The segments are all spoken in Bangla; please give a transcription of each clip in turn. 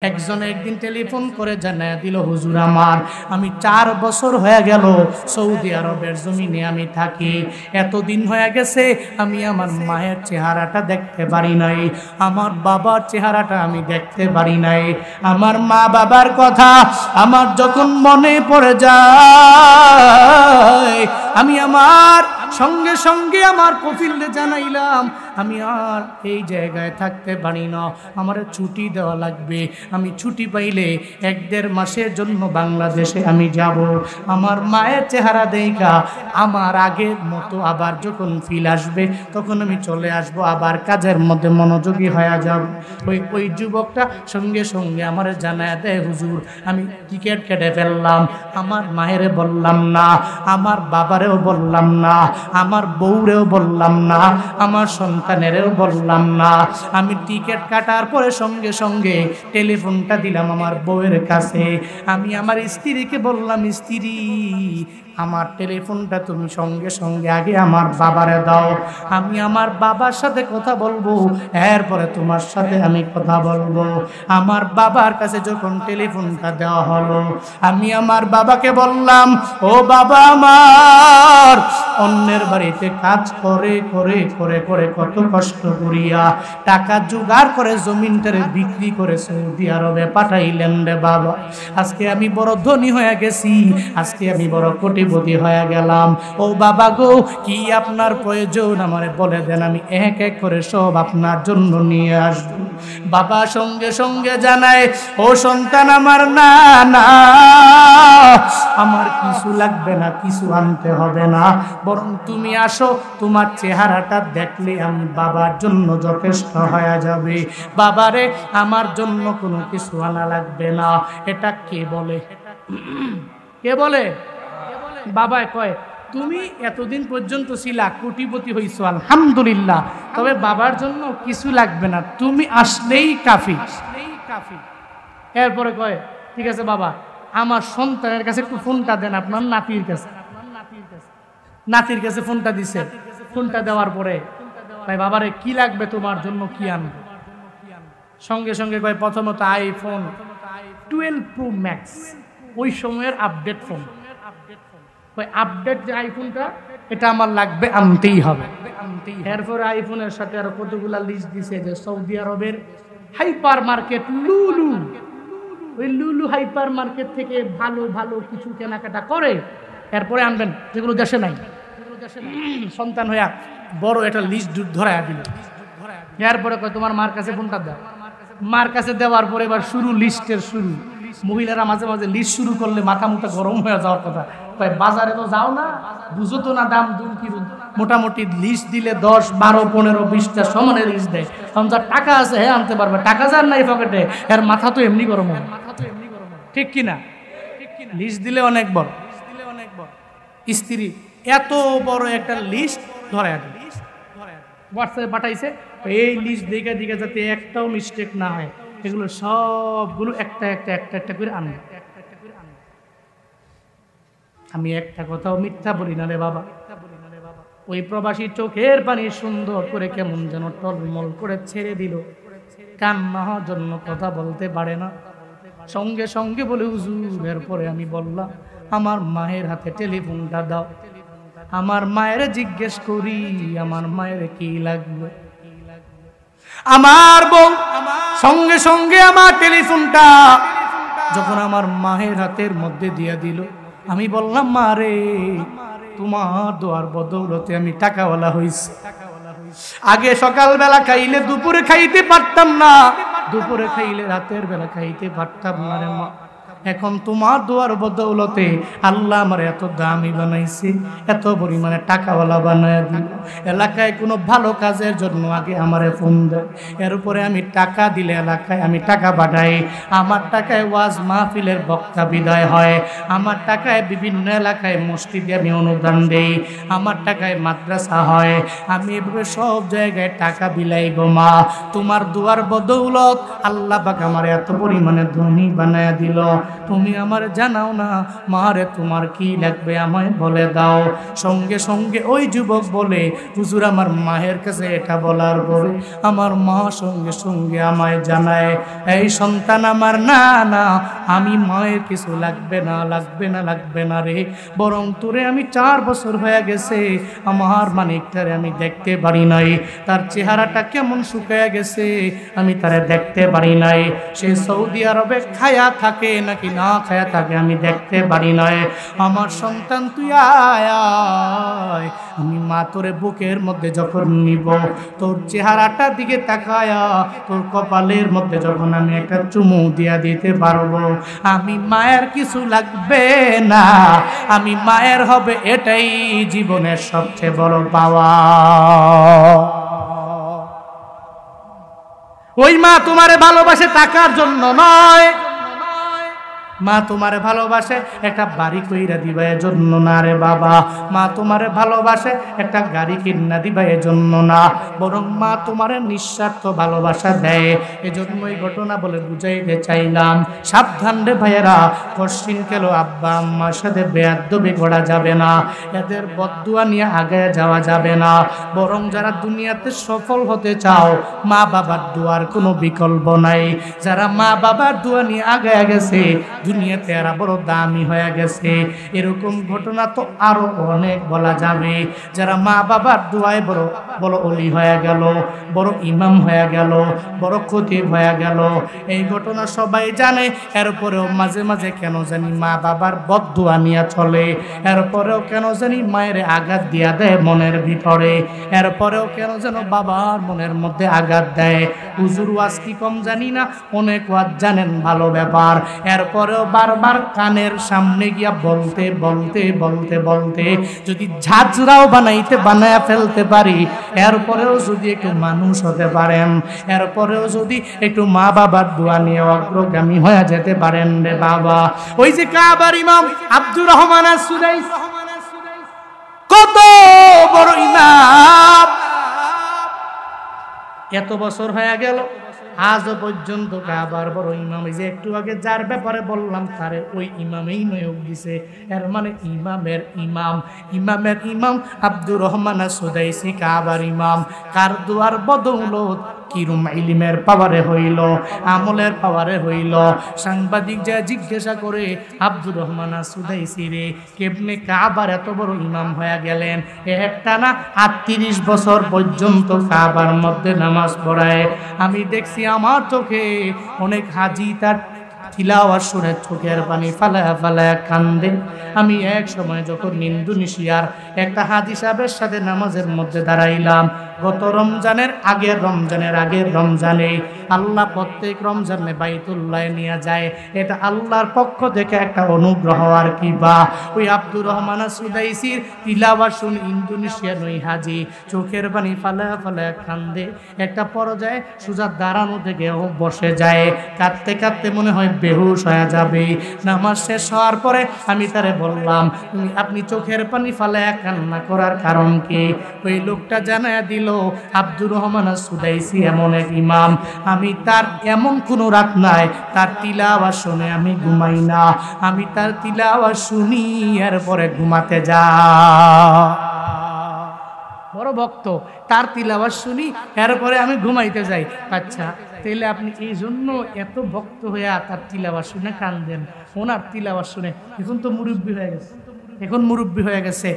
একজন একদিন টেলিফোন করে জানায় দিল, হুজুর আমি 4 বছর হয়ে গেল সৌদি আরবের জমিনে আমি থাকি। এতদিন হয়ে গেছে আমি আমার মায়ের চেহারাটা দেখতে পারি নাই, আমার বাবার চেহারাটা আমি দেখতে পারি নাই। আমার মা বাবার কথা আমার যখন মনে পড়ে যায়, আমি আমার সঙ্গে সঙ্গে আমার কফিলে জানাইলাম, আমি আর এই জায়গায় থাকতে পারি না, আমার ছুটি দেওয়া লাগবে। আমি ছুটি পাইলে 1-1.5 মাসের জন্য বাংলাদেশে আমি যাব। আমার মায়ের চেহারা দেখা আমার আগের মতো আবার যখন ফিল আসবে তখন আমি চলে আসব, আবার কাজের মধ্যে মনোযোগী হয়ে যাব। ওই যুবকটা সঙ্গে সঙ্গে আমার জানায় দেয়, হুজুর আমি টিকিট কেটে ফেললাম। আমার মায়েরে বললাম না, আমার বাবারেও বললাম না, আমার বউরেও বললাম না, আমার সন্তানেরও বললাম না। আমি টিকিট কাটার পরে সঙ্গে সঙ্গে টেলিফোনটা দিলাম আমার বউয়ের কাছে। আমি আমার স্ত্রীকে বললাম, স্ত্রী আমার টেলিফোনটা তুমি সঙ্গে সঙ্গে আগে আমার বাবারে দাও, আমি আমার বাবার সাথে কথা বলবো, এরপরে তোমার সাথে আমি কথা বলবো। আমার বাবার কাছে যখন টেলিফোনটা দেওয়া হলো, আমি আমার বাবাকে বললাম, ও বাবা আমার, অন্যের বাড়িতে কাজ করে করে করে করে কত কষ্ট করিয়া টাকা জোগাড় করে জমিনটারে বিক্রি করে সৌদি আরবে পাঠাইলেন রে বাবা। আজকে আমি বড় ধনী হয়ে গেছি, আজকে আমি বড় কোটিপতি হয়ে গেলাম। ও বাবা গো, কি আপনার প্রয়োজন আমারে বলে দেন, আমি এক এক করে সব আপনার জন্য নিয়ে আসব। বাবা সঙ্গে সঙ্গে জানায়, ও সন্তান আমার, না না, আমার কিছু লাগবে না, কিছু আনতে হবে না, বরং তুমি আসো, তোমার চেহারাটা দেখলে আমি বাবার জন্য যথেষ্ট হয়ে যাবে। বাবারে আমার জন্য কোনো কিছু আনা লাগবে না। এটা কে বলে? কে বলে? বাবা কয়, তুমি এতদিন পর্যন্ত ছিলা, কোটিপতি হইছো আলহামদুলিল্লাহ, তবে বাবার জন্য কিছু লাগবে না, তুমি আসলেই কাফি। এরপরে কয়, ঠিক আছে বাবা, আমার সন্তানের কাছে একটু ফোনটা দেন, আপনার নাতির কাছে। নাতির কাছে ফোনটা দিছে। ফোনটা দেওয়ার পরে ভাই, বাবারে কি লাগবে তোমার জন্য, কি আনবে? সঙ্গে সঙ্গে কয়, প্রথমত আইফোন 12 প্রো ম্যাক্স, ওই সময়ের আপডেট ফোন। আপডেট যে আইফোনটা, এটা আমার লাগবে, আনতেই হবে। এরপরে আইফোনের সাথে আরো কতগুলা লিস্ট দিছে, যে সৌদি আরবের হাইপার মার্কেট লুলু, ওই লুলু হাইপার মার্কেট থেকে ভালো ভালো কিছু কেনাকাটা করে এরপরে আনবেন, যেগুলো দেশে নাই। সন্তান হইয়া বড় একটা লিস্ট ধরাইয়া দিল। এরপরে কয়, তোমার মার কাছে ফোনটা দাও। মার কাছে দেওয়ার পরে এবার শুরু, লিস্টের শুরু। মহিলারা মাঝে মাঝে লিস্ট শুরু করলে মাথা মুথা গরম হয়ে যাওয়ার কথা। কয়, বাজারে তো যাও না, বুঝো তো না দাম দুম কি। মোটামুটি লিস্ট দিলে 10, 12, 15, 20টা সমানে লিস্ট দেয়। কারণ যার টাকা আছে হ্যাঁ আনতে পারবে, টাকা যার নাই পকেটে, এর মাথা তো এমনি গরম হয়। ঠিক কিনা? লিস্ট দিলে অনেক বড়। স্ত্রী এত বড় একটা লিস্ট ধরে হোয়াটসঅ্যাপে পাঠাইছে, এই লিস্ট দেখে দেখে যাতে একটাও মিস্টেক না হয়, এগুলো সবগুলো একটা একটা একটা একটা করে আনবে। আমি একটা কথাও মিথ্যা বলি না রে বাবা। ওই প্রবাসী চোখের পানি সুন্দর করে কেমন যেন টলমল করে ছেড়ে দিল, কান্না হওয়ার জন্য কথা বলতে পারে না। সঙ্গে সঙ্গে বলে, হুজুর। এরপরে আমি বললাম, আমার মায়ের হাতে টেলিফোনটা দাও। আমার মায়ের জিজ্ঞেস করি, আমার মায়ের কি লাগবে? আমার বউ সঙ্গে সঙ্গে আমার টেলিফোনটা যখন আমার মায়ের হাতের মধ্যে দিয়ে দিল, আমি বললাম, মা রে, তোমার দোয়ার বদৌলতে আমি টাকাওয়ালা হইছি। আগে সকালবেলা খাইলে দুপুরে খাইতে পারতাম না, দুপুরে খাইলে রাতের বেলা খাইতে পারতাম না রে মা। এখন তোমার দোয়ার বদৌলতে আল্লাহ আমার এত দামি বানাইছে, এত পরিমাণে টাকাওয়ালা বানায় দিল। এলাকায় কোনো ভালো কাজের জন্য আগে আমারে ফোন দেয়, এর উপরে আমি টাকা দিলে এলাকায় আমি টাকা পাঠাই। আমার টাকায় ওয়াজ মাহফিলের বক্তা বিদায় হয়, আমার টাকায় বিভিন্ন এলাকায় মসজিদে আমি অনুদান দেই, আমার টাকায় মাদ্রাসা হয়। আমি এভাবে সব জায়গায় টাকা বিলাই গো মা। তোমার দোয়ার বদৌলত আল্লাহ পাক আমার এত পরিমাণে ধনী বানায় দিল। তুমি আমার জানাও না মারে তোমার কি লাগবে আমায় বলে দাও। সঙ্গে সঙ্গে ওই যুবক বলে, হুজুর আমার মায়ের কাছে এটা বলার পরে আমার মা সঙ্গে সঙ্গে আমায় জানায়, এই সন্তান আমার, না না আমি মায়ের কিছু লাগবে না, লাগবে না, লাগবে না রে, বরং তোরে আমি 4 বছর হয়ে গেছে আমার মানিকটারে আমি দেখতে পারি নাই, তার চেহারাটা কেমন শুকায় গেছে আমি তারে দেখতে পারি নাই, সে সৌদি আরবে খায়া থাকে নাকি না খায়া থাকে আমি দেখতে পারি নাই, আমার সন্তান তুই আয় আয়, আমি মা তোরে বুকের মধ্যে যখন নিব, তোর চেহারাটার দিকে তাকায়া তোর কপালের মধ্যে যখন আমি একটা চুমু দিয়া দিতে পারবো, আমি মায়ের কিছু লাগবে না, আমি মায়ের হবে এটাই জীবনের সবচেয়ে বড় পাওয়া। ওই মা তোমারে ভালোবাসে টাকার জন্য নয়, মা তোমারে ভালোবাসে একটা বাড়ি কইরা দিবা এজন্য না রে বাবা, মা তোমারে ভালোবাসে একটা গাড়ি কিনা দিবা এজন্য না, বরং মা তোমারে নিঃস্বার্থ ভালোবাসা দেয়। এজন্য এই ঘটনা বলে বুঝাইতে চাইলাম, সাবধান রে ভাইয়েরা, কশিন কেন আব্বা আম্মার সাথে বেয়াদবি করা যাবে না, এদের বদদুয়া নিয়ে আগে যাওয়া যাবে না, বরং যারা দুনিয়াতে সফল হতে চাও মা বাবার দোয়ার কোনো বিকল্প নাই, যারা মা বাবার দোয়া নিয়ে আগে গেছে দুনিয়াতে এরা বড় দামি হয়ে গেছে। এরকম ঘটনা তো আরো অনেক বলা যাবে, যারা মা বাবার দোয়ায় বড় বড় অলি হয়ে গেল, বড় ইমাম হয়ে গেল, বড় খতিব হয়ে গেল, এই ঘটনা সবাই জানে। এরপরেও মাঝে মাঝে কেন জানি মা বাবার বদদুয়া নিয়ে চলে, এরপরেও কেন জানি মায়ের আঘাত দিয়া দেয় মনের ভিতরে, এরপরেও কেন যেন বাবার মনের মধ্যে আঘাত দেয়। হুজুর ওয়াজ কি কম জানি না, অনেক ওয়াজ জানেন, ভালো ব্যাপার, এরপরেও বারবার কানের সামনে গিয়া বলতে বলতে বলতে বলতে যদি ঝাঁঝরাও বানায়া ফেলতে পারি, এরপরেও যদি একটু মানুষ হতে পারেন, এরপরেও যদি একটু মা বাবার দোয়া নিয়ে অগ্রগামী হয়ে যেতে পারেন রে বাবা। ওই যে কাবার ইমাম আব্দুর রহমান আস-সুদাইসি, কত বড় ইমাম, এত বছর হয়ে গেল আজও পর্যন্ত কাবার বড় ইমাম, এই যে একটু আগে যার ব্যাপারে বললাম তারে ওই ইমামেই নিয়োগ দিছে, এর মানে ইমামের ইমাম, ইমামের ইমাম আব্দুর রহমান আস-সুদাইসি কাবার ইমাম, কার দুয়ার বদৌলত কিরম ইলমের পাওয়ারে হইল, আমলের পাওয়ারে হইল। সাংবাদিক যা জিজ্ঞাসা করে, আব্দুর রহমান আস-সুদাইসি রে কেমনে কাবার এত বড় ইমাম হয়ে গেলেন, একটা না 38 বছর পর্যন্ত কাবার মধ্যে নামাজ পড়ায়। আমি দেখছি আমার চোখে অনেক হাজি তার তিলাওয়াত শুনে চোখের পানি ফালায়া ফালায়া কান্দে। আমি এক সময় যখন ইন্দোনেশিয়ার একটা হাজি সাহেবের সাথে নামাজের মধ্যে দাঁড়াইলাম, গত রমজানের আগের রমজানে আল্লাহ প্রত্যেক রমজানে বাইতুল্লাহ নিয়ে যায়, এটা আল্লাহর পক্ষ থেকে একটা অনুগ্রহ আর কি বা। ওই আব্দুর রহমান আস-সুদাইসির তিলাওয়াত শুনে ইন্দোনেশিয়ার ওই হাজি চোখের পানি ফালায়া ফালায়া কান্দে। একটা পর্যায়ে সোজা দাঁড়ানো থেকে ও বসে যায়, কাঁদতে কাঁদতে মনে হয় বেহুশ হয়ে যাবে। নামাজ শেষ হওয়ার পরে আমি তারে বললাম, আপনি চোখের পানি ফালায়া কান্না করার কারণ কি? ওই লোকটা জানায়া দিল, আব্দুর রহমান আস-সুদাইসি এমন এক ইমাম, আমি তার এমন কোনো রাত নাই তার তিলাওয়াত শুনে আমি ঘুমাই না, আমি তার তিলাওয়াত শুনি এরপরে ঘুমাতে যা। বড় ভক্ত, তার তিলাওয়াত শুনি এরপরে আমি ঘুমাইতে যাই। আচ্ছা তাহলে আপনি এই জন্য এত ভক্ত হইয়া তার তিলাওয়াত শুনে কান্দেন, ওনার তিলাওয়াত শুনে। এখন তো মুরব্বী হয়ে গেছে, এখন মুরব্বী হয়ে গেছে,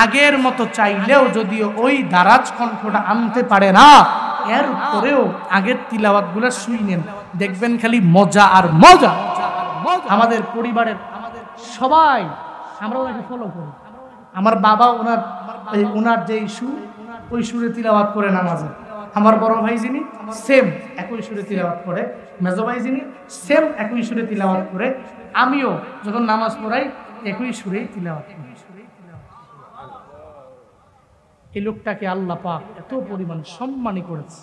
আগের মতো চাইলেও যদিও ওই দারাজ কণ্ঠটা আনতে পারে না, এরপরেও আগের তিলাওয়াতগুলো শুনেন, দেখবেন খালি মজা আর মজা। আমাদের পরিবারের সবাই আমরা ওনাকে ফলো করি। আমার বাবা ওনার যে সুর, ওই সুরে তিলাওয়াত করে নামাজে। আমার বড় ভাই যিনি সেম একই সুরে তিলাওয়াত করে, মেজো ভাই যিনি সেম একই সুরে তিলাওয়াত করে, আমিও যখন নামাজ পড়াই একই সুরে তিলাওয়াত করি। এই লোকটাকে আল্লাহ পাক এত পরিমাণ সম্মানী করেছে।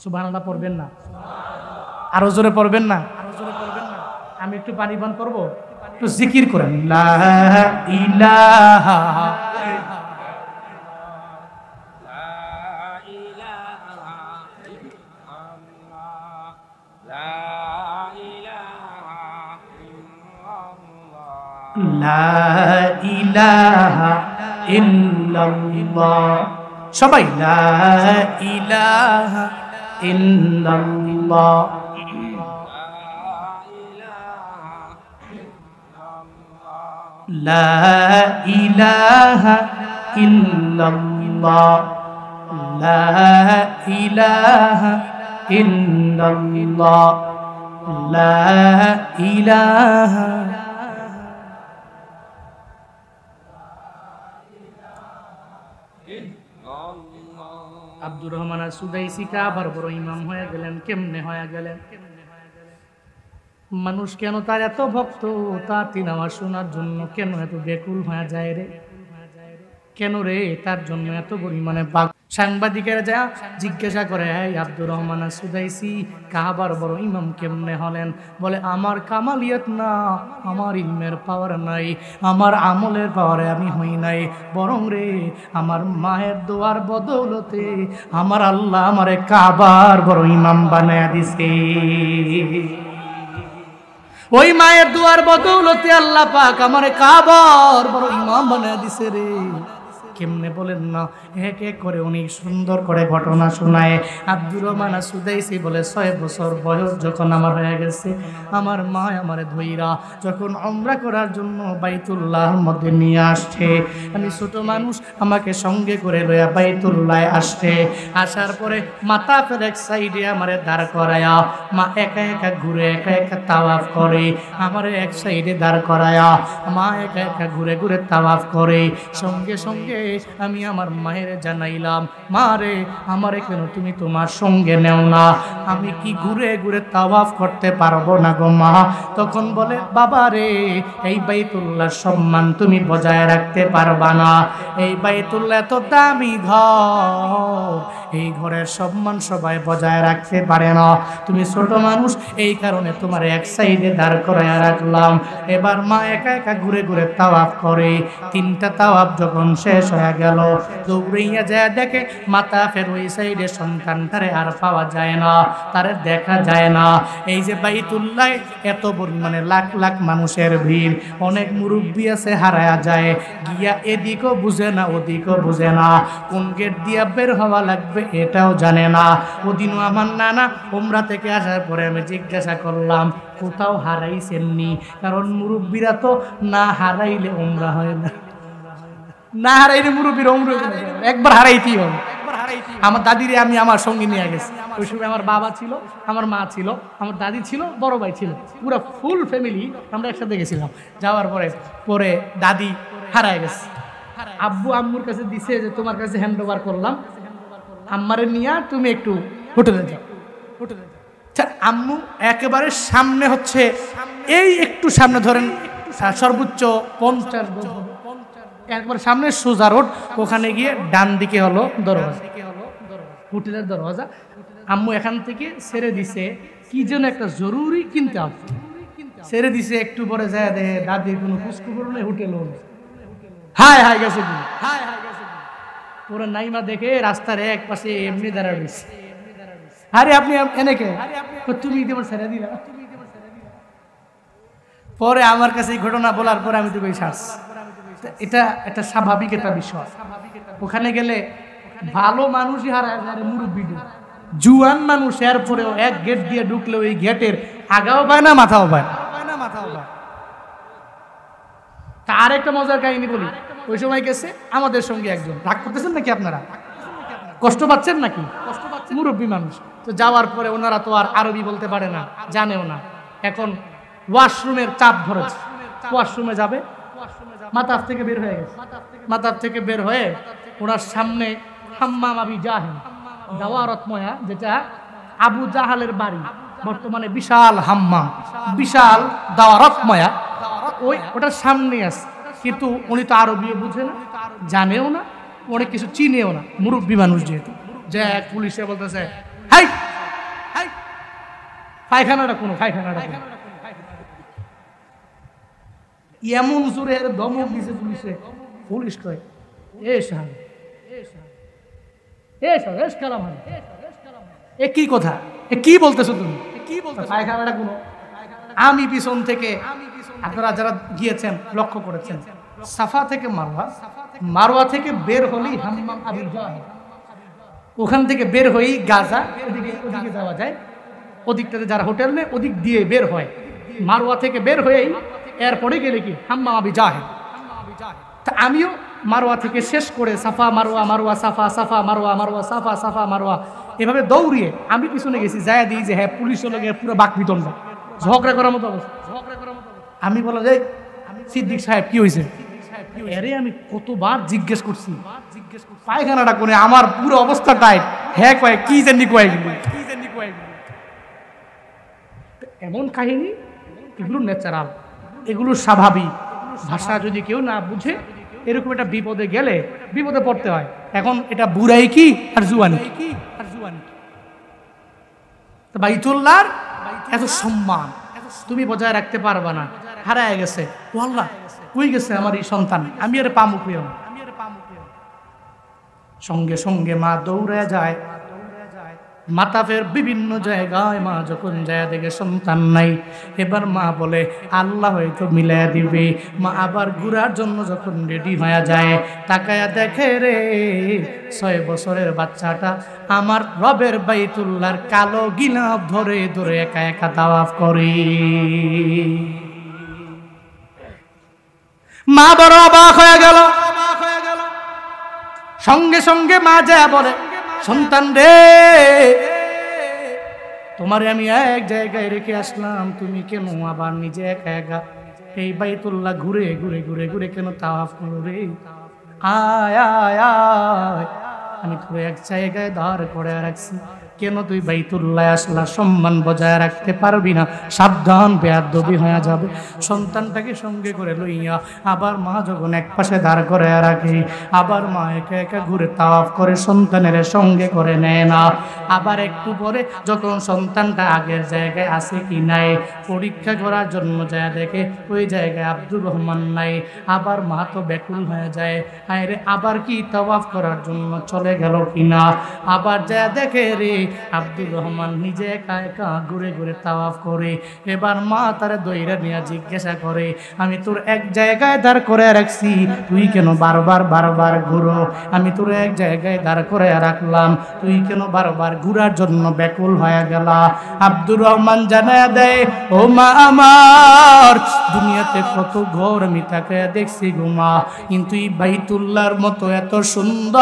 সুবহানাল্লাহ পড়বেন না? আরো জোরে পড়বেন না? আমি একটু পানি পান করবো, একটু জিকির করেন, লা ইলাহা লা ইলাহা ইল্লাল্লাহ। সবাই লা ইলাহা ইল্লাল্লাহ। লা ইলাহা ইল্লাল্লাহ। লা ইলাহা ইল্লাল্লাহ। লা ইলাহা। আব্দুর রহমান সুদাইসি কাবার বড় ইমাম হয়ে গেলেন। কেমনে হয়ে গেলেন? মানুষ কেন তার এত ভক্ত, তার তিলাওয়াত শোনার জন্য কেন এত বেকুল হয়ে যায় রে? কেন রে তার জন্য এত পরিমাণে সাংবাদিকেরা যা জিজ্ঞাসা করে, এই আব্দুর রহমান সুদাইসি কাবার বড় ইমাম কেমনে হলেন? বলে, আমার কামালিয়াত না, আমার ইলমের পাওয়ার নাই, আমার আমলের পাওয়ারে আমি হই নাই, বরং রে আমার মায়ের দোয়ার বদৌলতে আমার আল্লাহ আমারে কাবার বড় ইমাম বানায়া দিছে। ওই মায়ের দুয়ার বদৌলতে আল্লাহ পাক আমারে কাবার বড় ইমাম বানায়া দিছে রে। কেমনে বলেন না? এক এক করে উনি সুন্দর করে ঘটনা শোনায়। আব্দুর রহমান সুদাইসি বলে, 6 বছর বয়স যখন আমার হয়ে গেছে, আমার মা আমারে ধইরা যখন উমরা করার জন্য বাইতুল্লাহর মধ্যে নিয়ে আসছে, আমি ছোট মানুষ, আমাকে সঙ্গে করে লইয়া বাইতুল্লাহ আসছে। আসার পরে মাথা ফের এক সাইডে আমারে দাঁড় করায়া, মা একা একা ঘুরে একা একা তাওয়াফ করে, আমারে এক সাইডে দাঁড় করায়া মা একা একা ঘুরে ঘুরে তাওয়াফ করে। সঙ্গে সঙ্গে আমি আমার মায়ের জানাইলাম, মা রে আমারে কেন তুমি তোমার সঙ্গে নেও না? আমি কি ঘুরে ঘুরে তাওয়াফ করতে পারবো না গো মা? তখন বলে, বাবা রে এই বাইতুল্লাহর সম্মান তুমি বজায় রাখতে পারবা না। এই বাইতুল্লাহ এত দামি ঘর, এই ঘরের সম্মান সবাই বজায় রাখতে পারে না। তুমি ছোট মানুষ, এই কারণে তোমার এক সাইডে দাঁড় করাইয়া রাখলাম। এবার মা একা একা ঘুরে ঘুরে তাওয়াফ করে। 3টা তাওয়াফ যখন শেষ হয়ে গেল, দৌড়াইয়া যায় দেখে মাথা ফের ওই সাইডে সন্তানটারে আর পাওয়া যায় না, তারে দেখা যায় না। এই যে বাইতুল্লাহ এত পরিমাণে লাখ লাখ মানুষের ভিড়, অনেক মুরব্বী আছে হারায়া যায়, গিয়া এদিকও বুঝে না ওদিকও বুঝে না, কোন গেট দিয়া বের হওয়া লাগবে এটাও জানে না। ওদিনও আমার নানা উমরা থেকে আসার পরে আমি জিজ্ঞাসা করলাম, কোথাও হারাইছেননি? কারণ মুরব্বীরা তো না হারাইলে উমরা হয় না, না হারাইলে মুরব্বীর উমরা একবার হারাইতেই হবে। আমার দাদিরে আমি আমার সঙ্গে নিয়ে গেছি। ওই সময় আমার বাবা ছিল, আমার মা ছিল, আমার দাদি ছিল, বড় ভাই ছিল, পুরো ফুল ফ্যামিলি আমরা একসাথে গেছিলাম। যাওয়ার পরে দাদি হারায় গেছে। আব্বু আম্মুর কাছে দিছে যে তোমার কাছে হ্যান্ড ওভার করলাম, আম্মারে নিয়ে তুমি একটু হোটেলে যাও। আম্মু একেবারে সামনে, হচ্ছে এই একটু সামনে ধরেন সর্বোচ্চ 50 গজ, একবার সামনে সোজা রোড, ওখানে গিয়ে ডান দিকে হলো দরওয়াজা, হোটেলের দরওয়াজা। আম্মু এখান থেকে ছেড়ে দিছে, কি যেন একটা জরুরি কিনতে হবে, ছেড়ে দিছে। একটু পরে যায় দেখে দাদির কোনো খোঁজখবর নেই, হোটেলও নেই। হায় হায় গেছে, পুরো নাইমা দেখে রাস্তার এক পাশে এমনি দাঁড়া রয়েছে। আরে আপনি এনেকে তুমি তোমার ছেড়ে দিলা। পরে আমার কাছে এই ঘটনা বলার পরে আমি তো বেশ হাস, এটা একটা স্বাভাবিক একটা বিষয়। ওখানে গেলে ভালো মানুষই হারায় যায়, মুরব্বী জুয়ান মানুষ, এরপরেও এক গেট দিয়ে ঢুকলে ওই গেটের আগাও পায় না মাথাও পায় না। তার একটা মজার কাহিনী বলি। ওই সময় গেছে আমাদের সঙ্গে একজন, রাগ করতেছেন নাকি আপনারা? কষ্ট পাচ্ছেন নাকি? মুরব্বী মানুষ তো। যাওয়ার পরে ওনারা তো আর আরবি বলতে পারে না, জানেও না। এখন ওয়াশরুমের চাপ ধরেছে, ওয়াশরুমে যাবে, মাতাফ থেকে বের হয়ে গেছে। মাতাফ থেকে বের হয়ে ওনার সামনে হাম্মাম আবি জাহেল, দাওয়ারতময়া, যেটা আবু জাহালের বাড়ি, বর্তমানে বিশাল হাম্মাম, বিশাল দাওয়ারতময়া, ওটার সামনে আছে। কিন্তু উনি তো আরবিও বুঝে না, জানেও না, অনেক কিছু চিনেও না, মুরব্বী মানুষ যেহেতু। যে এক পুলিশে বলতেছে, হাই হাই পায়খানাটা কোনো, পায়খানাটা কোনো। এমন জোরে ধমক দিছে পুলিশে, পুলিশ কয় এ সাহেব, এ কি কথা, এ কি বলতেছো তুমি? পায়খানাটা কোনো? আমি পিছন থেকে আপনারা যারা গিয়েছেন লক্ষ্য করেছেন, সাফা থেকে মারওয়া, মারওয়া থেকে বের হলেই হাম্মাম আবি জাহেল, ওখান থেকে বের হয়েই গাজা, ওদিকে যাওয়া যায়। ওদিকটাতে যারা হোটেল নেই ওদিক দিয়ে বের হয়, মারওয়া থেকে বের হয়েই এরপরে গেলে কি হাম্মাম আবি জাহেল। তা আমিও মারওয়া থেকে শেষ করে সাফা মারওয়া, মারওয়া সাফা, সাফা মারওয়া, মারওয়া সাফা, সাফা মারওয়া, এভাবে দৌড়িয়ে আমি পিছনে গেছি, যায় দিই যে হ্যাঁ পুলিশ হলে পুরো বাক বিতন্ড, ঝগড়া করার মতো অবস্থা। আমি বলা যায় সিদ্দিক সাহেব কি হয়েছে, আরে আমি কতবার জিজ্ঞেস করছি পায়খানাটা করে, আমার পুরো অবস্থা টাইট, হ্যাঁ কয় কি জানি কয়, এমন কাহিনী, এগুলো ন্যাচারাল, এগুলো স্বাভাবিক। ভাষা যদি কেউ না বুঝে এরকম একটা বিপদে গেলে বিপদে পড়তে হয়। এখন এটা বুড়াই কি আর জুয়ানি, বাইতুল্লাহর এত সম্মান তুমি বজায় রাখতে পারবা না, হারায় গেছে। ও আল্লাহ কই গেছে আমার এই সন্তান, আমি আর পামুক। সঙ্গে সঙ্গে মা দৌড়ে যায়, মাতাফের বিভিন্ন জায়গায় মা যখন যায় দেখে সন্তান নাই, এবার মা বলে আল্লাহ হয়তো মিলাই দিবে। মা আবার ঘুরার জন্য যখন রেডি হয়ে যায়, তাকায়া দেখে রে 6 বছরের বাচ্চাটা আমার রবের বাইতুল্লাহর কালো গিলাফ ধরে ধরে একা একা তাওয়াফ করে। মা বড় অবাক হয়ে গেল। সঙ্গে সঙ্গে মা যায় বলে সন্তান রে, তোমারে আমি এক জায়গায় রেখে আসলাম, তুমি কেন আবার নিজে একা একা এই বাইতুল্লাহ ঘুরে ঘুরে ঘুরে ঘুরে কেন তাওয়াফ করো রে? আয় আয় আয়, আমি তোরে এক জায়গায় দাঁড় করে রাখছি, কেন তুই বাইতুল্লাহ আসলা? সম্মান বজায় রাখতে পারবি না, সাবধান, বেয়াদবি হয়ে যাবে। সন্তানটাকে সঙ্গে করে লইয়া আবার মা যখন এক পাশে দাঁড় করে রাখে, আবার মা একা একা ঘুরে তাওয়াফ করে সন্তানের সঙ্গে করে নেয় না। আবার একটু পরে যখন সন্তানটা আগের জায়গায় আছে কি নাই পরীক্ষা করার জন্য যায় দেখে ওই জায়গায় আব্দুর রহমান নাই। আবার মা তো ব্যাকুল হয়ে যায়, আরে আবার কি তাওয়াফ করার জন্য চলে গেল কিনা। আবার যায় দেখে রে আব্দুর রহমান নিজে একা একা ঘুরে ঘুরে তাওয়াফ করে। এবার মা তারে দইরা নিয়ে জিজ্ঞাসা করে, আমি তোর এক জায়গায় দাঁড় করে রাখছি, তুই কেন বারবার বারবার ঘুরো? আমি তোর এক জায়গায় দাঁড় করে রাখলাম, তুই কেন বারবার ঘুরার জন্য ব্যাকুল হয়ে গেলা? আব্দুর রহমান জানায়া দেয়, ও মা আমার, দুনিয়াতে কত ঘর আমি তাকে দেখছি গো মা, কিন্তু এই বাইতুল্লাহর মতো এত সুন্দর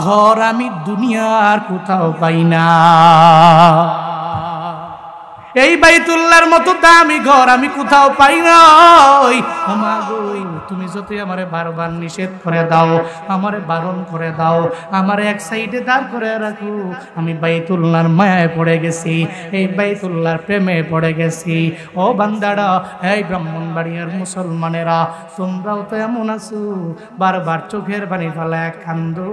ঘর আমি দুনিয়ার কোথাও পাই না। এই বাইতুল্লাহর মতো দামি ঘর আমি কোথাও পাই না। ও মা গো, তুমি যতই আমারে বারবার নিষেধ করে দাও, আমারে বারণ করে দাও, আমারে এক সাইডে দাঁড় করে রাখো, আমি বাইতুল্লাহর মায়ায় পড়ে গেছি, এই বাইতুল্লাহর প্রেমে পড়ে গেছি। ও বান্দারা, এই ব্রাহ্মণবাড়িয়ার মুসলমানেরা, তোমরাও তো এমন আছো, বারবার চোখের পানি ফেলায় কান্দো,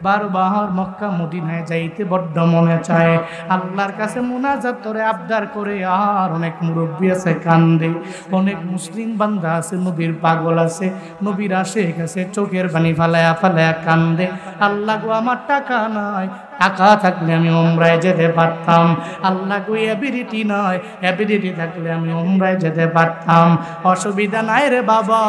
বারবার মক্কা মদিনায় যাইতে বড্ড মনে চায়, আল্লাহর কাছে মুনাজাত করে আবদার করে। আর অনেক মুরব্বী আছে কান্দে, অনেক মুসলিম বান্দা আছে নবীর পাগল আছে, নবীর আশেক আছে, চোখের পানি ফালায়া ফালায়া কান্দে, আল্লাহ গো আমার টাকা নাই, টাকা থাকলে আমি উমরায় যেতে পারতাম। আল্লাহ গো এবিলিটি নয়, এবিলিটি থাকলে আমি উমরায় যেতে পারতাম। অসুবিধা নাই রে বাবা,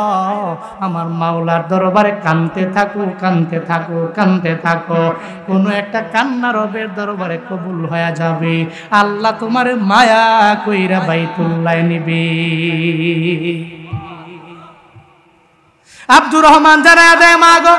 আমার মাওলার দরবারে কানতে থাকো, কানতে থাকো, কানতে থাকো, কোনো একটা কান্না রবের দরবারে কবুল হয়ে যাবে। আল্লাহ তোমার মায়া কইরা বাইতুল্লাহ নিবে। আব্দুর রহমান জানায়া দেয়, মা গো,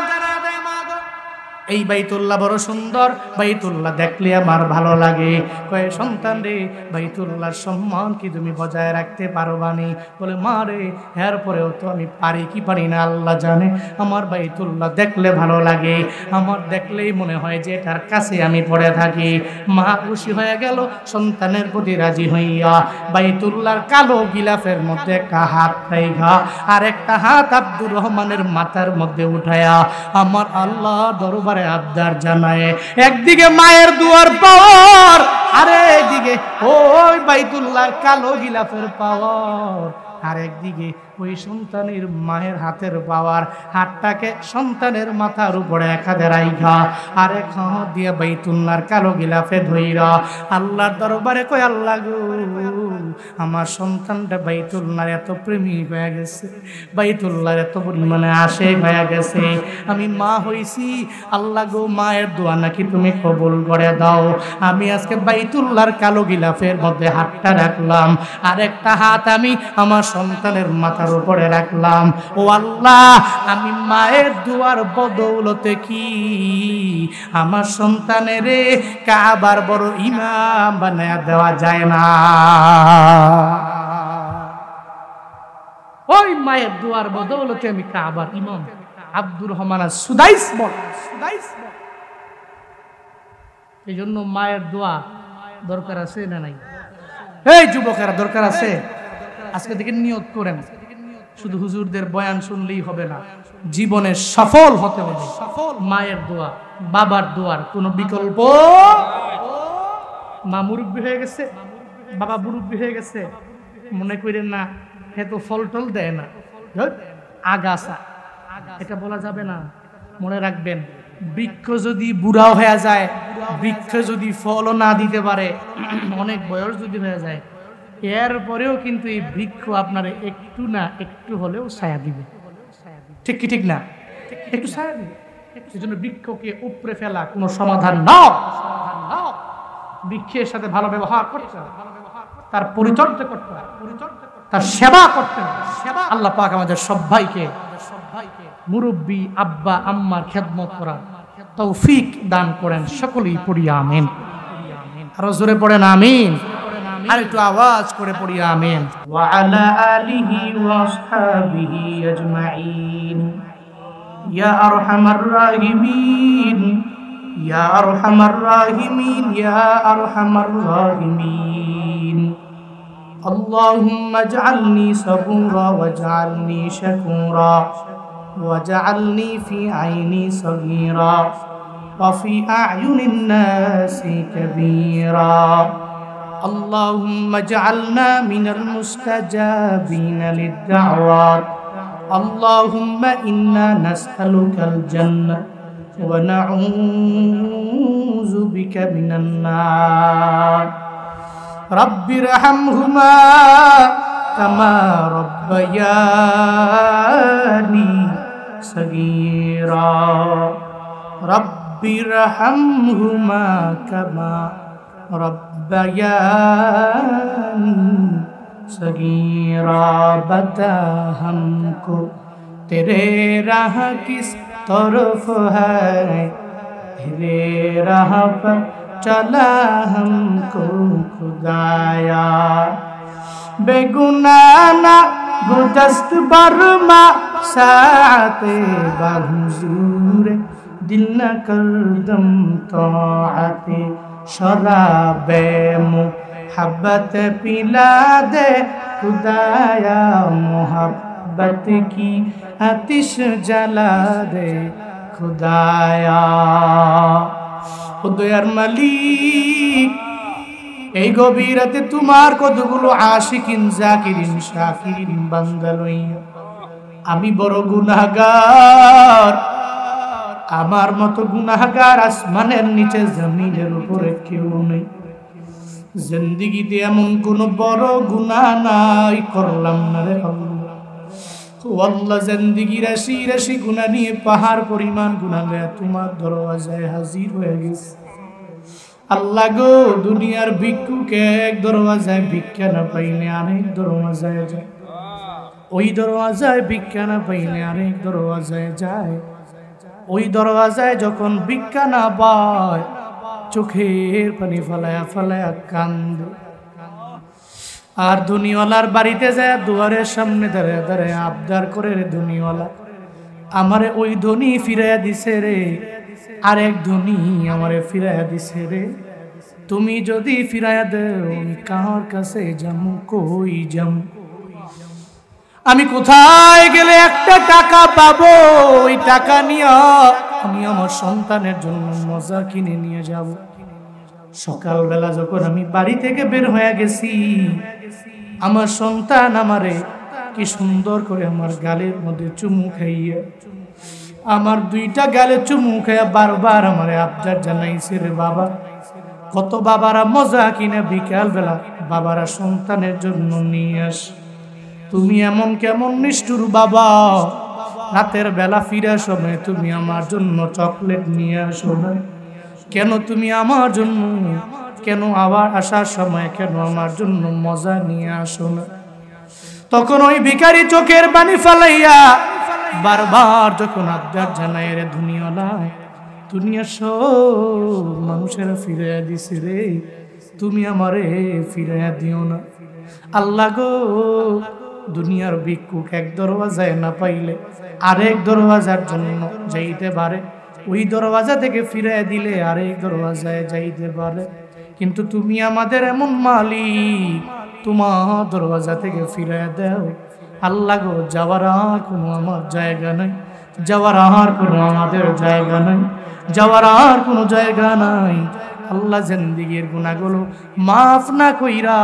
এই বাইতুল্লাহ বড় সুন্দর, বাইতুল্লাহ দেখলে আমার ভালো লাগে। কয়ে সন্তান রে, বাইতুল্লাহর সম্মান কি তুমি বজায় রাখতে পারবানি? বলে মা রে, এরপরেও তো আমি পারি কি পারি না আল্লাহ জানে, আমার বাইতুল্লাহ দেখলে ভালো লাগে, আমার দেখলেই মনে হয় যে এটার কাছে আমি পড়ে থাকি। মা খুশি হয়ে গেল, সন্তানের প্রতি রাজি হইয়া বাইতুল্লাহর কালো গিলাফের মধ্যে একটা হাত রাইখা আর একটা হাত আব্দুর রহমানের মাথার মধ্যে উঠায়া আমার আল্লাহ দরবার আবদার জানায়। একদিকে মায়ের দুয়ার পাওয়ার, আরে একদিকে ওই বাইতুল্লাহর কালো গিলাফের পাওয়ার, আর একদিকে ওই সন্তানের মায়ের হাতের পাওয়ার হাতটাকে সন্তানের মাথার উপরে এক হাতে রাইখা আর এক হাত দিয়ে বাইতুল্লাহর কালো গিলাফে ধইরা আল্লাহর দরবারে কই, আল্লাহ গো, আমার সন্তানটা বাইতুল্লাহর এত প্রেমিক হয়ে গেছে, বাইতুল্লাহর এত পরিমাণে আশেক হয়ে গেছে, আমি মা হইছি, আল্লাহ গো, মায়ের দোয়া নাকি তুমি কবুল করে দাও। আমি আজকে বাইতুল্লাহর কালো গিলাফের মধ্যে হাতটা রাখলাম, আর একটা হাত আমি আমার সন্তানের মাথার উপরে রাখলাম। ও আল্লাহ, আমি মায়ের দোয়ার বদৌলতে কি আমার সন্তানের কাবার বড় ইমাম বানায়া দেওয়া যায় না? ওই মায়ের দোয়ার বদৌলতে আমি কাবার ইমাম। আব্দুর রহমান সুদাইস বল। এই জন্য মায়ের দোয়া দরকার আছে না নাই? এই যুবকেরা, দরকার আছে। আজকে থেকে নিয়ত করেন, শুধু হুজুরদের বয়ান শুনলেই হবে না, জীবনে সফল হতে হবে। মায়ের দোয়া, বাবার দোয়ার কোনো বিকল্প। মা মুরব্বী হয়ে গেছে, বাবা মুরব্বী হয়ে গেছে, মনে করেন না হে তো ফল টল দেয় না, আগাছা, এটা বলা যাবে না। মনে রাখবেন, বৃক্ষ যদি বুড়াও হয়ে যায়, বৃক্ষ যদি ফলও না দিতে পারে, অনেক বয়স যদি হয়ে যায়, এরপরেও কিন্তু এই বৃক্ষ আপনার একটু না একটু হলেও ছায়া দিবে। ঠিক কি ঠিক না? একটু ছায়া দিবে। এই জন্য বৃক্ষকে উপড়ে ফেলা কোনো সমাধান না। বৃক্ষের সাথে ভালো ব্যবহার করতে হবে, তার পরিচর্যা করতে হবে, তার সেবা করতে হবে। আল্লাহ পাক আমাদের সবাইকে মুরব্বী আব্বা আম্মার খেদমত করার তৌফিক দান করেন। সকলেই পড়ি আমিন। আরো জোরে পড়েন আমিন, আর একটু আওয়াজ করে পড়ি আমিন। ওয়া আলা আলিহি ওয়া আসহাবিহি আজমাইন। ইয়া আরহামার রাহিমিন, ইয়া আরহামার রাহিমিন, ইয়া আরহামার রাহিমিন। আল্লাহুম্মা ইজআলনি সাবুরা ওয়াজআলনি শাকুরা ওয়াজআলনি ফি আইনি সগীরা ওয়া ফি আ'য়ুনিন নাসি কাবীরা। আল্লাহুম্মা ইজআলনা মিনাল মুস্তাজাবিনা লিদ-দা'ওয়াত। আল্লাহুম্মা ইন্না নাসআলুকাল জান্নাহ ওয়া নাউযু বিকা মিনান নার। রাব্বিরহামহুমা কামা রাব্বায়ানি সগীরা। রাব্বিরহামহুমা কামা रब्बयानी सगीरा। बता हमको तेरे राह किस तरफ है, तेरे राह पर चला हमको खुदाया। बेगुनाना गुदस्त बर्मा साते बाहुजूर, दिल न कर दम तोआते शराबे मुहब्बत पिला दे खुदाया। मोहब्बत की आतिश जला दे खुदाया। ও দয়ার মালিক, এই গভীর রাতে তোমার কতগুলো আশিকিন জাকিরিন শাকিরিন বান্দা লইয়া আমি বড় গুনাহগার। আমার মতো গুনাহগার আসমানের নিচে জমিনের উপরে কেউ নেই। জিন্দেগিতে এমন কোন বড় গুনাহ নাই করলাম না রে আল্লাহ। ও আল্লাহ, জিন্দেগি রাশি রাশি গুনাহ নিয়ে পাহাড় পরিমাণ গুনাহ নিয়ে তোমার দরওয়াজায় হাজির হয়ে গেছে। আল্লাহ গো, দুনিয়ার ভিক্ষুকে এক দরওয়াজায় ভিক্ষা না পাইলে আরেক দরওয়াজায় যায়, ওই দরওয়াজায় ভিক্ষা না পাইলে আরেক দরওয়াজায় যায়। ওই দরওয়াজায় যখন ভিক্ষা না পায়, চোখের পানি ফলায়া ফলায়া কান্দে। আর ধনীওয়ালার বাড়িতে যায় দুয়ারের সামনে দাঁড়ায় দাঁড়ায় আবদার করে, রে ধনীওয়ালা, আমারে ওই ধনী ফিরাইয়া দিছে রে, আরেক ধনী আমারে ফিরাইয়া দিছে রে। তুমি যদি ফিরাইয়া দেও, আমি কার কাছে যামু, কই যামু? আমি কোথায় গেলে একটা টাকা পাবো? ওই টাকা নিয়ে আমি আমার সন্তানের জন্য মজা কিনে নিয়ে যাব। সকালবেলা যখন আমি বাড়ি থেকে বের হয়ে গেছি, আমার সন্তান আমারে কি সুন্দর করে আমার গালের মধ্যে চুমু খাইয়া, আমার দুইটা গালে চুমু খাইয়া বারবার আমার আবদার জানাইছে রে বাবা। কত বাবারা মজা কিনা বিকাল বেলা বাবারা সন্তানের জন্য নিয়ে আস। তুমি এমন কেমন নিষ্ঠুর বাবা, রাতের বেলা ফিরার সময় তুমি আমার জন্য চকলেট নিয়ে আসো না কেন? তুমি আমার জন্য কেন আবার আসার সময় কেন আমার জন্য মজা নিয়ে আসো না? তখন ওই ভিখারি চোখের পানি ফেলাইয়া বারবার যখন আবদার জানাই রে দুনিয়ালা, দুনিয়া সব মানুষেরা ফিরাইয়া দিছে রে, তুমি আমারে ফিরাইয়া দিও না। আল্লাহ গো, দুনিয়ার ভিক্ষুক এক দরওয়াজায় না পাইলে আরেক দরওয়াজার জন্য যাইতে পারে, ওই দরওয়াজা থেকে ফিরাইয়া দিলে আরেক দরওয়াজায় যাইতে পারে, কিন্তু তুমি আমাদের এমন মালিক, তোমার দরওয়াজা থেকে ফিরাইয়া দাও। আল্লাহ গো, যাওয়ার আর কোনো আমার জায়গা নাই, যাওয়ার আর কোনো আমাদের জায়গা নাই, যাওয়ার আর কোনো জায়গা নাই। আল্লাহ জিন্দেগীর গুনাহগুলো মাফ না কইরা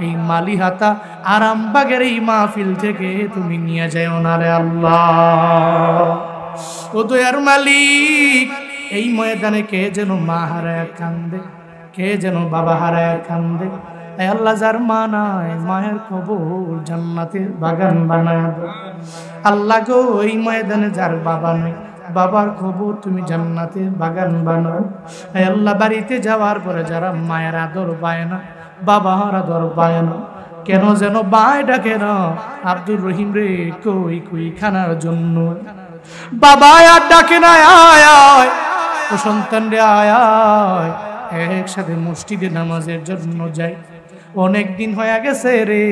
এই মালিহাতা আরামবাগের এই মাহফিল থেকে তুমি নিয়ে যাও না রে আল্লাহ। ও দয়ার মালিক, এই ময়দানে কে যেন মা হারায় কান্দে, কে যেন বাবা হারায় কান্দে। আল্লাহ যার মা নাই, মায়ের কবর জান্নাতের বাগান বানায় দাও। আল্লাহ গো, এই ময়দানে যার বাবা নাই, বাবার কবর তুমি জান্নাতের বাগান বানাও। আল্লাহ বাড়িতে যাওয়ার পরে যারা মায়ের আদর পায় না, বাবার আদর পায় না, কেন যেন বায় ডাকে না, আব্দুর রহিম রে কই কই খানার জন্য বাবা আর ডাকে না, আয় আয় ও সন্তান রে আয় আয়, একসাথে মসজিদে নামাজের জন্য যাই। অনেক দিন হয়ে গেছে রে,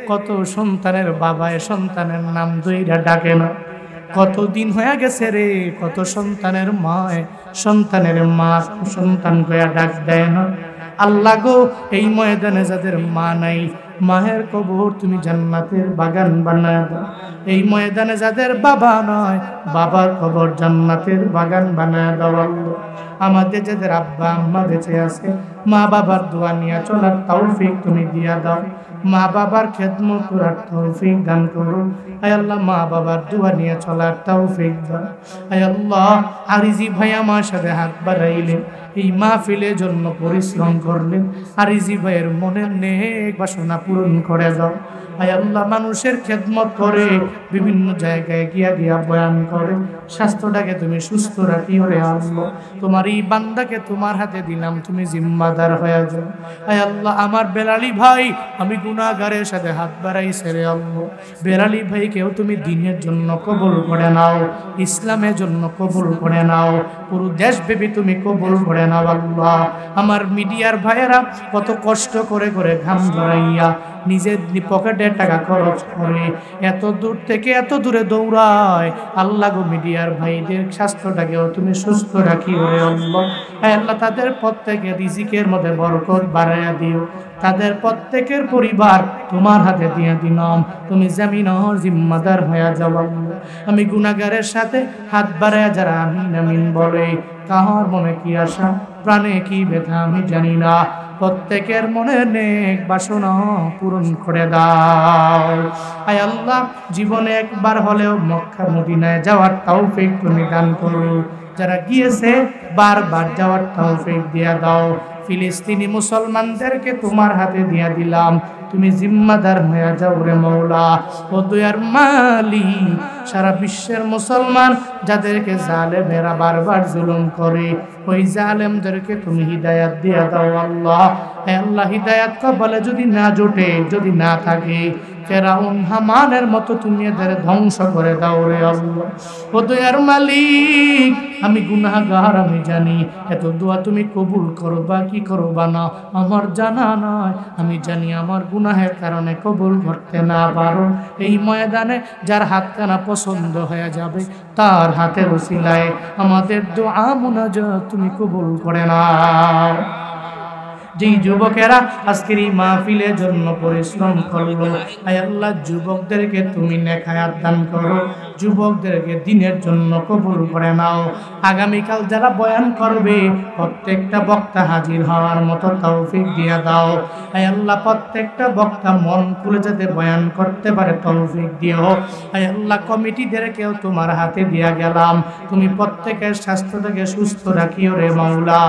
কত সন্তানের বাবায় সন্তানের নাম ধইরা ডাকে না, কতদিন হয়ে গেছে রে, কত সন্তানের মায় সন্তানের মা সন্তান কয়া ডাক দেয় না। আল্লাহ গো, এই ময়দানে যাদের মা নাই, মায়ের কবর তুমি জান্নাতের বাগান বানায় দাও। এই ময়দানে যাদের বাবা নয়, বাবার কবর জান্নাতের বাগান বানায় দাও। আল্লাহ আমাদের যাদের আব্বা আম্মা বেঁচে আছে, মা বাবার দোয়া নিয়ে চলার তৌফিক তুমি দিয়া দাও। মা বাবার খেদমত করার তৌফিক দান করো। আয় আল্লাহ, মা বাবার দোয়া নিয়ে চলার তৌফিক দাও। আয় আল্লাহ, আরিজি ভাই আমার সাথে হাত বাড়াইলেন, এই মাহফিলের জন্য পরিশ্রম করলেন, আরিজি ভাইয়ের মনের নেক বাসনা পূরণ করে দাও। আয় আল্লাহ, মানুষের খেদমত করে বিভিন্ন জায়গায় গিয়া গিয়া বয়ান করে, স্বাস্থ্যটাকে তুমি সুস্থ রাখিও রে আল্লাহ। তোমার এই বান্দাকে তোমার হাতে দিলাম, তুমি জিম্মাদার হয়ে যাও। আয় আল্লাহ, আমার বেলালি ভাই আমি গুনাহগারের সাথে হাত বাড়াইছে রে আল্লাহ, বেলালি ভাইকেও তুমি দিনের জন্য কবুল করে নাও, ইসলামের জন্য কবুল করে নাও, পুরো দেশব্যাপী তুমি কবুল করে নাও আল্লাহ। আমার মিডিয়ার ভাইয়েরা কত কষ্ট করে করে ঘাম ঝরাইয়া নিজের পকেটের টাকা খরচ করে এত দূর থেকে এত দূরে দৌড়ায়। আল্লাহ গো, মিডিয়ার ভাইদের স্বাস্থ্যটাকেও তুমি সুস্থ রাখি ওরে আল্লাহ। আল্লাহ, তাদের প্রত্যেকের রিজিকের মধ্যে বরকত বাড়াইয়া দিও, তাদের প্রত্যেকের পরিবার তোমার হাতে দিয়ে দিলাম, তুমি জামিনের জিম্মাদার হয়ে যাও আল্লাহ। আমি গুনাহগারের সাথে হাত বাড়াইয়া যারা আমিন আমিন বলে, কাহার মনে কি আশা প্রাণে কি ব্যথা আমি জানি না, প্রত্যেকের মনে নেক বাসনা পূরণ করে দাও। আয় আল্লাহ, জীবনে একবার হলেও মক্কা মদিনায় যাওয়ার তৌফিক তুমি দান করো, যারা গিয়েছে বারবার যাওয়ার তৌফিক দিয়া দাও। ফিলিস্তিনি মুসলমানদেরকে তোমার হাতে দিয়া দিলাম, তুমি জিম্মাদার হয়ে যাও রে মৌলা। ও দয়ার মালিক, সারা বিশ্বের মুসলমান যাদেরকে জালেমেরা বারবার জুলুম করে, ওই জালেমদেরকে তুমি হিদায়াত দিয়া দাও আল্লাহ। হে আল্লাহ, হিদায়াত কবলে যদি না জোটে, যদি না থাকে, ফেরাউন হামানের মতো তুমি এদের ধ্বংস করে দাও রে আল্লাহ। ও দয়ার মালিক, আমি গুনাহগার, আমি জানি এত দোয়া তুমি কবুল করবা কি করবা না আমার জানা নাই, আমি জানি আমার গুনাহের কারণে কবুল করতে না পারো। এই ময়দানে যার হাতখানা পছন্দ হয়ে যাবে, তার হাতের ওসিলায় আমাদের দোয়া মুনাজাত তুমি কবুল করে নাও। যেই যুবকেরা আজকের এই মাহফিলের জন্য পরিশ্রম করলো, আয় আল্লাহ, যুবকদেরকে তুমি নেক হায়াত দান করো, যুবকদেরকে দিনের জন্য কবুল করে নাও। আগামীকাল যারা বয়ান করবে প্রত্যেকটা বক্তা হাজির হওয়ার মতো তৌফিক দিয়ে দাও। আয় আল্লাহ, প্রত্যেকটা বক্তা মন খুলে যাতে বয়ান করতে পারে তৌফিক দিও। আয় আল্লাহ, কমিটিদেরকেও তোমার হাতে দিয়া গেলাম, তুমি প্রত্যেকের স্বাস্থ্যটাকে সুস্থ রাখিও রে মাওলা।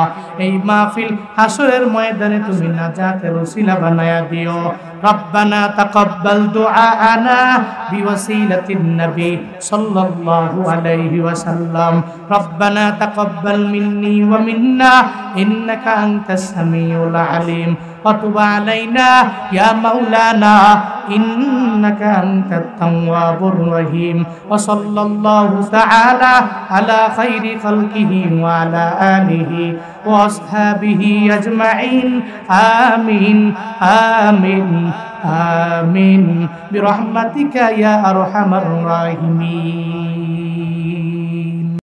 এই মাহফিল হাসরের ময়দানে তুমি নাজাতের ওসিলা বানায়া দিও। রব্বানা তাকাব্বাল দুআআনা বিওয়াসিলাতিন নবী সাল্লাল্লাহু আলাইহি ওয়াসাল্লাম। রব্বানা তাকাব্বাল মিন্নি ওয়া মিন্না ইন্নাকা আনতাস সামিউল আলিম ওয়া তুব আলাইনা ইয়া মাওলানা ইন্নাকা আনতাত তাওয়াবুর রহিম। ওয়া সাল্লাল্লাহু তাআলা আলা খাইরি খালকিহি ওয়া আলা আলিহি ওয়া আসহাবিহি আজমাইন। আমিন আমিন আমিন বিরহমাতিকা ইয়া আরহামার রাহিমিন।